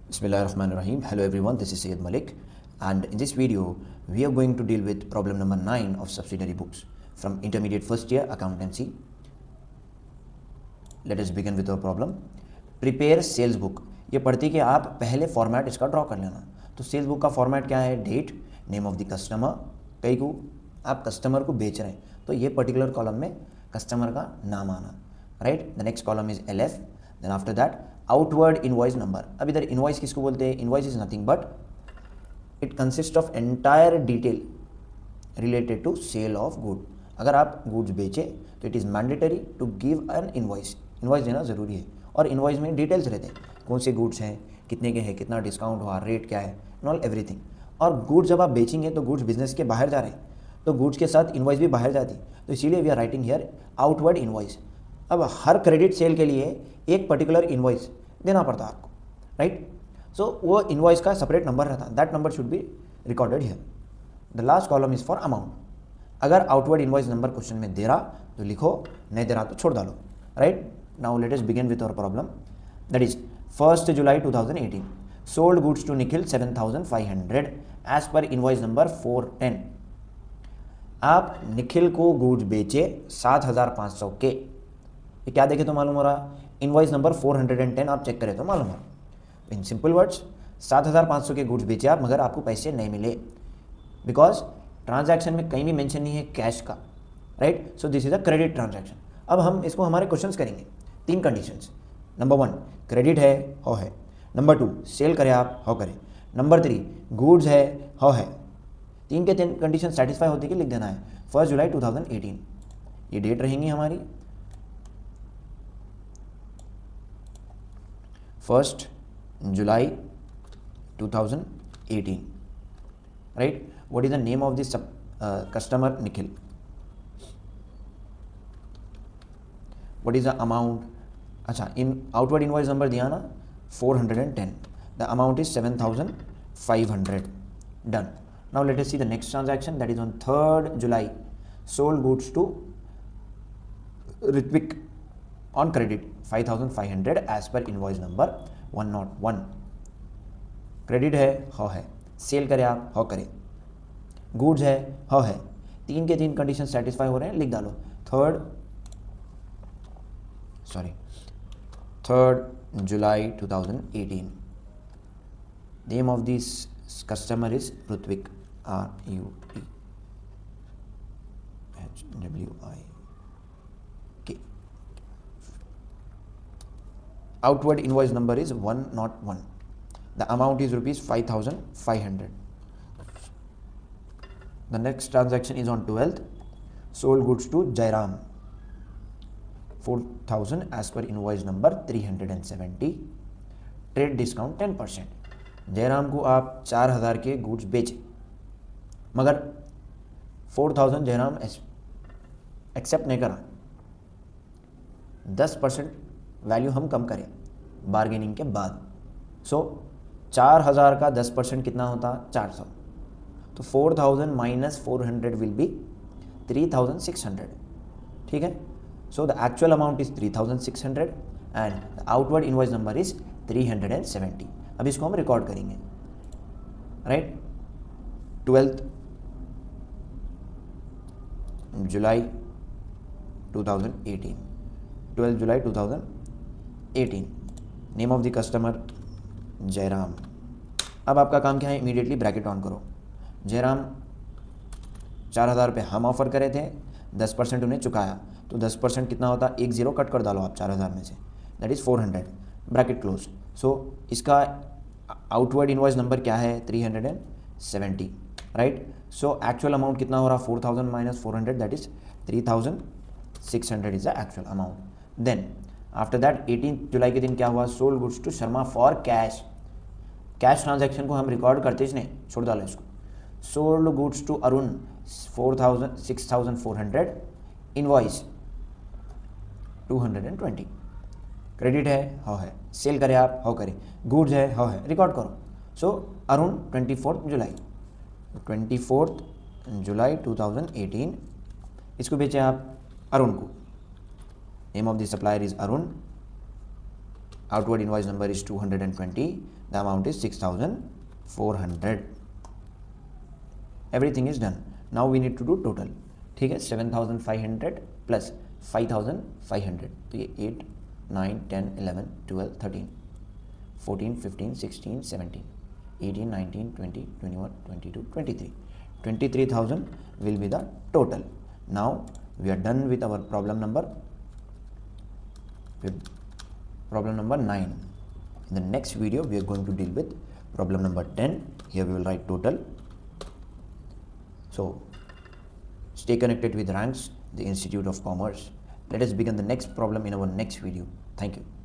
Bismillahirrahmanirrahim. Hello everyone, this is Syed Malik, and in this video we are going to deal with problem number 9 of subsidiary books from intermediate first year accountancy. Let us begin with our problem. Prepare sales book. ये पढ़ती कि आप पहले format इसका draw कर लेना. तो sales book का फॉर्मेट क्या है? Date, name of the customer, कई को आप कस्टमर को बेच रहे हैं तो ये पर्टिकुलर कॉलम में कस्टमर का नाम आना, right. The next column is LF. Then after that outward invoice number. अब इधर इनवॉइस किसको बोलते हैं? Invoice is nothing but it consist of entire detail related to sale of good. अगर आप गुड्स बेचे तो it is mandatory to give an invoice. Invoice देना ज़रूरी है और इनवॉइस में डिटेल्स रहते हैं, कौन से गुड्स हैं, कितने के हैं, कितना डिस्काउंट हुआ, रेट क्या है, एंड ऑल एवरीथिंग. और गुड्स जब आप बेचेंगे तो गुड्स बिजनेस के बाहर जा रहे हैं तो गुड्स के साथ इनवॉइस भी बाहर जाती, तो इसीलिए we are writing here outward invoice. अब हर क्रेडिट सेल के लिए एक पर्टिकुलर इनवॉइस देना पड़ता है आपको, राइट. सो वो इनवॉइस का सेपरेट नंबर रहता है, that number should be recorded here. The last column is for amount. अगर आउटवर्ड इनवॉइस नंबर क्वेश्चन में दे रहा तो लिखो, नहीं दे रहा तो छोड़ डालो, right. Now let us begin with our problem. That is 1st July 2018 sold goods to Nikhil 7,500 as per invoice number 410. आप निखिल को गुड्स बेचे 7,500 के. ये क्या देखे तो मालूम हो रहा? इनवॉइस नंबर 410 आप चेक करें तो मालूम हो. इन सिंपल वर्ड्स 7,500 के गुड्स बेचे आप, मगर आपको पैसे नहीं मिले बिकॉज ट्रांजैक्शन में कहीं भी मेंशन नहीं है कैश का, right. So this is a credit transaction. अब हम इसको हमारे क्वेश्चंस करेंगे. 3 कंडीशंस. नंबर 1 क्रेडिट है, हो है. नंबर 2 सेल करें आप, हो करें. नंबर 3 गुड्स है, हो है. 3 के 3 कंडीशन सेटिस्फाई होती है कि लिख देना है 1st July 2018. ये डेट रहेंगी हमारी 1st July 2018, right. What is the name of this customer? Nikhil. What is the amount? अच्छा, इन आउटवर्ड इनवॉइस नंबर दिया ना 410. The amount is 7,500. Done. Now let us see the next transaction. That is on 3rd July. Sold goods to Ritwik on credit 5,500 as per invoice number 101. Credit है, हो है. Cell करें आप, हो करें. गुड्स है, हो है. 3 के 3 कंडीशन सेटिस्फाई हो रहे हैं, लिख डालो 3rd July 2018. Name of this customer is Rutvik, RUTHWIK. Outward invoice number is 101. The amount is rupees 5,500. The next transaction is on 12th. Sold goods to Jairam 4,000 as per invoice number 370. Trade discount 10%. Jairam को आप 4,000 के goods बेचे मगर 4,000 Jairam accept नहीं करा. 10% value हम कम करें bargaining के बाद. सो 4,000 का 10% कितना होता? 400. तो 4,000 माइनस 400 विल बी 3,600. ठीक है. So the actual amount is 3,600 and the outward invoice number is 370. अब इसको हम रिकॉर्ड करेंगे, right. 12th July 2018. 12th July 2018. Name of the customer Jairam. अब आपका काम क्या है? इमीडिएटली ब्रैकेट ऑन करो. जयराम 4,000 रुपये हम ऑफर करे थे, 10% उन्हें चुकाया, तो 10% कितना होता? 1 0 कट कर डालो आप 4,000 में से, that is 400. Bracket close. So इसका आउटवर्ड इनवॉइस नंबर क्या है? 370, राइट. सो एक्चुअल अमाउंट कितना हो रहा? 4,000 minus 400, that is 3,600 is the actual amount. Then after that 18 जुलाई के दिन क्या हुआ? Sold goods to Sharma for cash. Cash transaction को हम रिकॉर्ड करते ही नहीं, छोड़ डालो इसको. Sold goods to Arun 6,400. Invoice 220. Credit है, हो है. सेल करें आप, हो करें. गुड्स है, हो है. रिकॉर्ड करो. सो अरुण 24th जुलाई 2018 इसको बेचे आप अरुण को. Name of the supplier is Arun. outward invoice number is 220, the amount is 6400. everything is done. Now we need to do total. ठीक है, 7500 प्लस 5500, तो ये 8 9 10 11 12 13 14 15 16 17 18 19 20 21 22 23 23,000 will be the total. Now we are done with our problem number 9. In the next video we are going to deal with problem number 10. Here we will write total. So stay connected with Ranks, the Institute of Commerce. Let us begin the next problem in our next video. Thank you.